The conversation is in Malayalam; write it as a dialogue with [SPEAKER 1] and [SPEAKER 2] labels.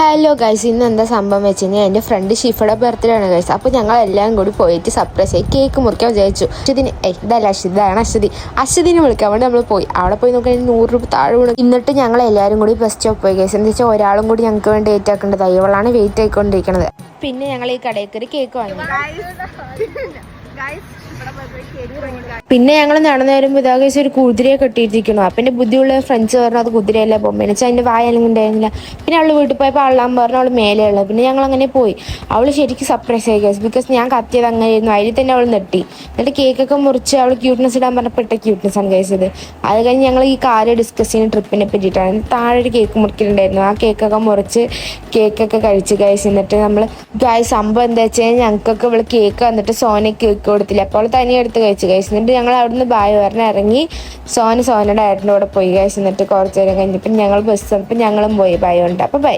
[SPEAKER 1] ഹലോ ഗൈസ്, ഇന്ന് എന്താ സംഭവം വെച്ച് കഴിഞ്ഞാൽ എൻ്റെ ഫ്രണ്ട് ഷിഫയുടെ ബർത്ത്ഡേ ആണ് ഗൈസ്. അപ്പോൾ ഞങ്ങൾ എല്ലാം കൂടി പോയിട്ട് സർപ്രൈസ് ആയി കേക്ക് മുറിക്കാൻ വിചാരിച്ചു. ഇതല്ല ഇതാണ് അശ്വതിനെ വിളിക്കാൻ വേണ്ടി നമ്മൾ പോയി. അവിടെ പോയി നോക്കാൻ 100 രൂപ താഴെ വീണു. എന്നിട്ട് ഞങ്ങൾ എല്ലാവരും കൂടി ബസ് സ്റ്റോപ്പ് പോയി ഗൈസ്. എന്താ വെച്ചാൽ ഒരാളും കൂടി ഞങ്ങൾക്ക് വേണ്ടി വെയിറ്റ് ആക്കേണ്ടതായി. ഇവളാണ് വെയിറ്റ് ആയിക്കൊണ്ടിരിക്കുന്നത്. പിന്നെ ഞങ്ങൾ ഈ കടയിൽ കയറി കേക്ക് വാങ്ങി. പിന്നെ ഞങ്ങൾ നടന്നു വരുമ്പോൾ ഇതാ ഗൈസ് ഒരു കുതിരയെ കെട്ടിയിട്ടിരിക്കുന്നു. അപ്പം എൻ്റെ ബുദ്ധിയുള്ള ഫ്രണ്ട്സ് പറഞ്ഞു അത് കുതിരയല്ല ബൊമ്മേനെ വെച്ചാൽ അതിൻ്റെ വായല്ലെങ്കിൽ ഉണ്ടായിരുന്നില്ല. പിന്നെ അവൾ വീട്ടിൽ പോയപ്പോൾ അള്ളാൻ പറഞ്ഞു അവൾ മേലെയുള്ളത്. പിന്നെ ഞങ്ങൾ അങ്ങനെ പോയി. അവൾ ശരിക്കും സർപ്രൈസ് ആയി ഗൈസ്. ബിക്കോസ് ഞാൻ കത്തിയത് അങ്ങനെയായിരുന്നു. അതിൽ തന്നെ അവൾ നെട്ടി. എന്നിട്ട് കേക്കൊക്കെ മുറിച്ച് അവൾ ക്യൂട്ട്നെസ് ഇടാൻ പറഞ്ഞപ്പെട്ട ക്യൂട്ട്നെസ് ആണ് ഗൈസ് ഇത്. അത് കഴിഞ്ഞ് ഞങ്ങൾ ഈ കാര്യം ഡിസ്കസ് ചെയ്യുന്ന ട്രിപ്പിനെ പറ്റിയിട്ടാണ്. താഴെ ഒരു കേക്ക് മുറിക്കലുണ്ടായിരുന്നു. ആ കേക്കൊക്കെ മുറിച്ച് കേക്കൊക്കെ കഴിച്ച് ഗൈസ്. എന്നിട്ട് നമ്മൾ ഗൈസ് സംഭവം എന്താ വെച്ച് കഴിഞ്ഞാൽ ഞങ്ങൾക്കൊക്കെ ഇവൾ കേക്ക് വന്നിട്ട് സോനയ്ക്ക് കേക്ക് കൊടുത്തില്ല. അപ്പോൾ അവൾ തനിയെടുത്ത് കഴിച്ചു ഗൈസ്. എന്നിട്ട് ഞങ്ങൾ അവിടുന്ന് ബായ് പറഞ്ഞ് ഇറങ്ങി സോനയുടെ ഏട്ടൻ്റെ കൂടെ പോയി ഗൈസ്. എന്നിട്ട് കുറച്ച് നേരം കഴിഞ്ഞപ്പോൾ ഞങ്ങൾ ബസ് വന്നപ്പോൾ ഞങ്ങളും പോയി ബായ് കൊണ്ട്. അപ്പോൾ ബൈ.